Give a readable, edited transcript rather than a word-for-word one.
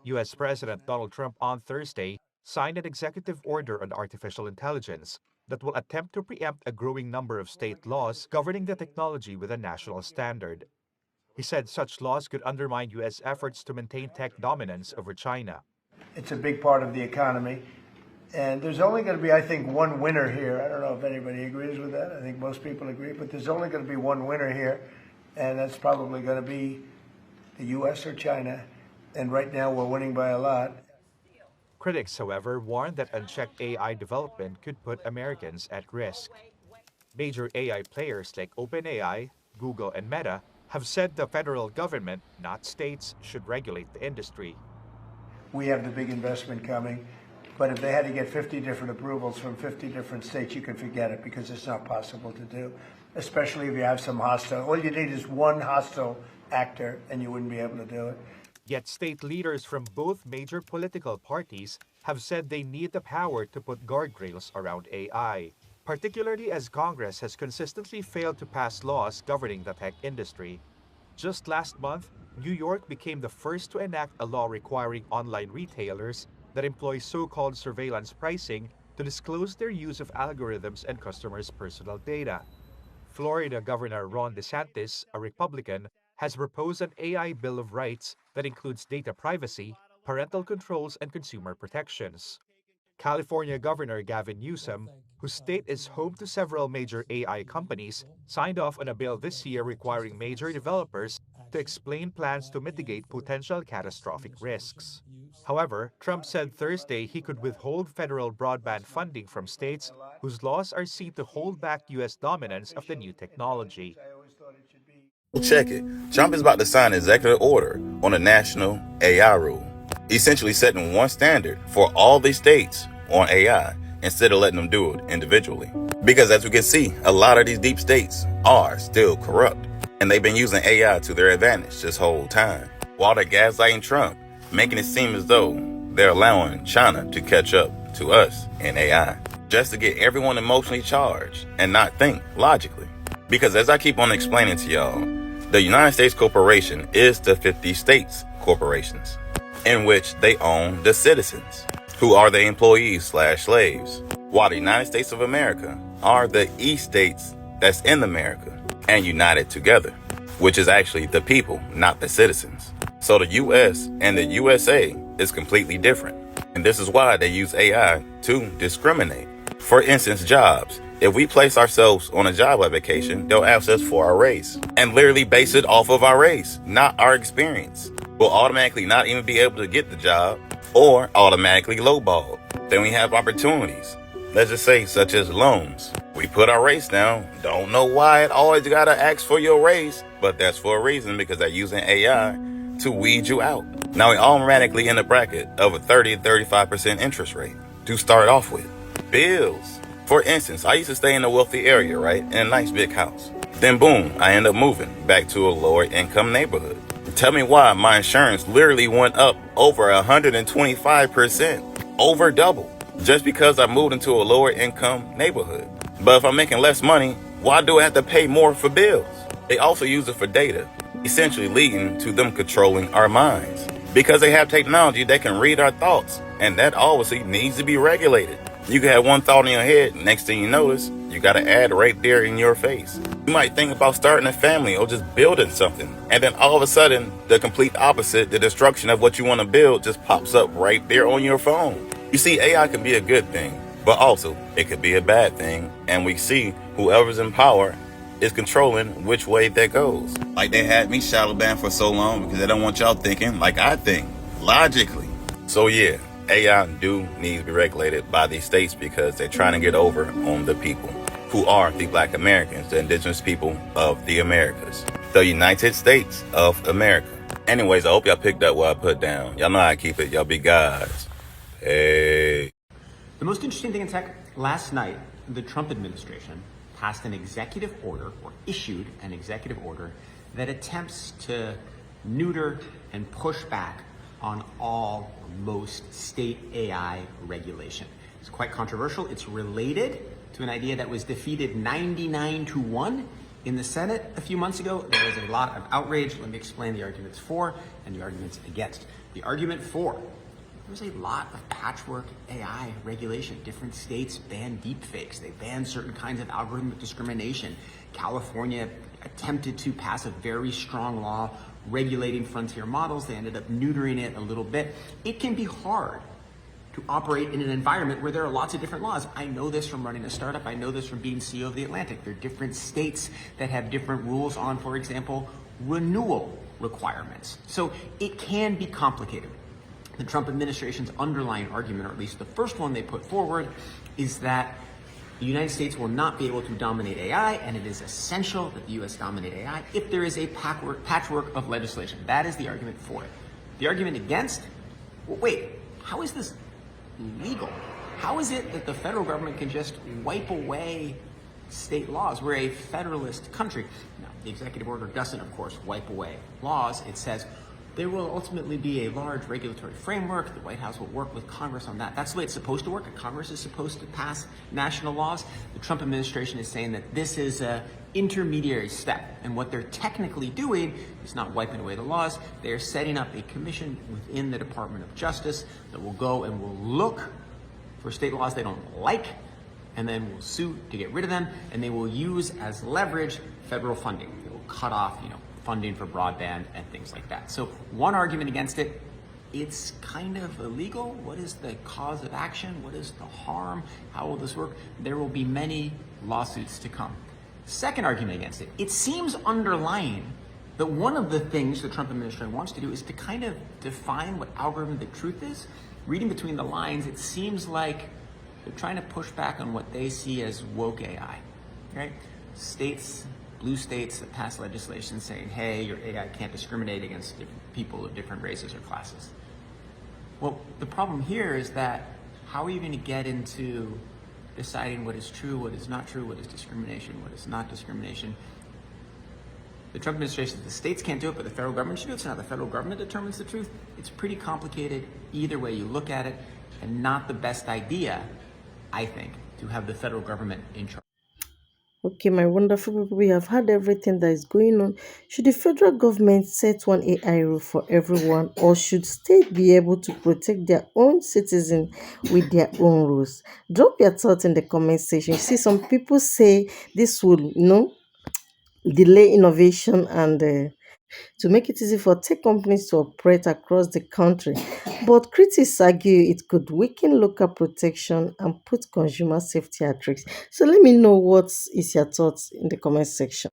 U.S. President Donald Trump on Thursday signed an executive order on artificial intelligence that will attempt to preempt a growing number of state laws governing the technology with a national standard. He said such laws could undermine U.S. efforts to maintain tech dominance over China. It's a big part of the economy. And there's only going to be, I think, one winner here. I don't know if anybody agrees with that. I think most people agree. But there's only going to be one winner here, and that's probably going to be the U.S. or China. And right now we're winning by a lot. Critics, however, warn that unchecked AI development could put Americans at risk. Major AI players like OpenAI, Google, and Meta have said the federal government, not states, should regulate the industry. We have the big investment coming. But if they had to get 50 different approvals from 50 different states, you can forget it because it's not possible to do, especially if you have some hostile. All you need is one hostile actor and you wouldn't be able to do it. Yet state leaders from both major political parties have said they need the power to put guardrails around AI, particularly as Congress has consistently failed to pass laws governing the tech industry. Just last month, New York became the first to enact a law requiring online retailers that employ so-called surveillance pricing to disclose their use of algorithms and customers' personal data. Florida Governor Ron DeSantis, a Republican, has proposed an AI Bill of Rights that includes data privacy, parental controls, and consumer protections. California Governor Gavin Newsom, whose state is home to several major AI companies, signed off on a bill this year requiring major developers to explain plans to mitigate potential catastrophic risks. However, Trump said Thursday he could withhold federal broadband funding from states whose laws are seen to hold back U.S. dominance of the new technology. Check it. Trump is about to sign an executive order on a national AI rule, essentially setting one standard for all the states on AI instead of letting them do it individually. Because as we can see, a lot of these deep states are still corrupt, and they've been using AI to their advantage this whole time, while they're gaslighting Trump, making it seem as though they're allowing China to catch up to us in AI, just to get everyone emotionally charged and not think logically. Because as I keep on explaining to y'all, the United States Corporation is the 50 states corporations, in which they own the citizens, who are the employees / slaves, while the United States of America are the states that's in America and united together, which is actually the people, not the citizens. So the U.S. and the USA is completely different. And this is why they use AI to discriminate. For instance, jobs. If we place ourselves on a job application, they'll ask us for our race and literally base it off of our race, not our experience. We'll automatically not even be able to get the job or automatically lowball. Then we have opportunities, let's just say such as loans. We put our race down. Don't know why it always gotta ask for your race, but that's for a reason because they're using AI to weed you out. Now we automatically in the bracket of a 30-35% interest rate to start off with. Bills. For instance, I used to stay in a wealthy area, right? In a nice big house. Then boom, I end up moving back to a lower income neighborhood. Tell me why my insurance literally went up over 125%, over double, just because I moved into a lower income neighborhood. But if I'm making less money, why do I have to pay more for bills? They also use it for data, essentially leading to them controlling our minds. Because they have technology that can read our thoughts, and that obviously needs to be regulated. You can have one thought in your head, next thing you notice, you got an ad right there in your face. You might think about starting a family or just building something, and then all of a sudden, the complete opposite, the destruction of what you want to build just pops up right there on your phone. You see, AI can be a good thing, but also it could be a bad thing, and we see whoever's in power is controlling which way that goes. Like they had me shadow banned for so long because they don't want y'all thinking like I think, logically. So yeah, AI do need to be regulated by these states because they're trying to get over on the people who are the Black Americans, the indigenous people of the Americas, the United States of America. Anyways, I hope y'all picked up what I put down. Y'all know how I keep it. Y'all be guys. Hey. The most interesting thing in tech, last night, the Trump administration passed an executive order, or issued an executive order, that attempts to neuter and push back on all or most state AI regulation. It's quite controversial. It's related to an idea that was defeated 99-1 In the Senate a few months ago, there was a lot of outrage. Let me explain the arguments for and the arguments against. The argument for: there's a lot of patchwork AI regulation. Different states ban deepfakes. They ban certain kinds of algorithmic discrimination. California attempted to pass a very strong law regulating frontier models. They ended up neutering it a little bit. It can be hard to operate in an environment where there are lots of different laws. I know this from running a startup. I know this from being CEO of The Atlantic. There are different states that have different rules on, for example, renewal requirements. So it can be complicated. The Trump administration's underlying argument, or at least the first one they put forward, is that the United States will not be able to dominate AI, and it is essential that the U.S. dominate AI if there is a patchwork of legislation. That is the argument for it. The argument against: well, wait, how is this legal? How is it that the federal government can just wipe away state laws? We're a federalist country. Now, the executive order doesn't, of course, wipe away laws. It says there will ultimately be a large regulatory framework. The White House will work with Congress on that. That's the way it's supposed to work. And Congress is supposed to pass national laws. The Trump administration is saying that this is an intermediary step. And what they're technically doing is not wiping away the laws. They're setting up a commission within the Department of Justice that will go and will look for state laws they don't like, and then will sue to get rid of them. And they will use as leverage federal funding. They will cut off, funding for broadband and things like that. So one argument against it: it's kind of illegal. What is the cause of action? What is the harm? How will this work? There will be many lawsuits to come. Second argument against it: it seems underlying that one of the things the Trump administration wants to do is to kind of define what algorithmic truth is. Reading between the lines, it seems like they're trying to push back on what they see as woke AI, right? Blue states that pass legislation saying, hey, your AI can't discriminate against people of different races or classes. Well, the problem here is that how are you going to get into deciding what is true, what is not true, what is discrimination, what is not discrimination? The Trump administration says the states can't do it, but the federal government should do it. So now the federal government determines the truth. It's pretty complicated either way you look at it, and not the best idea, I think, to have the federal government in charge. Okay, my wonderful people, we have had everything that is going on. Should the federal government set one AI rule for everyone, or should states be able to protect their own citizens with their own rules? Drop your thoughts in the comment section. See, some people say this will, delay innovation and to make it easy for tech companies to operate across the country. But critics argue it could weaken local protection and put consumer safety at risk. So let me know what is your thoughts in the comment section.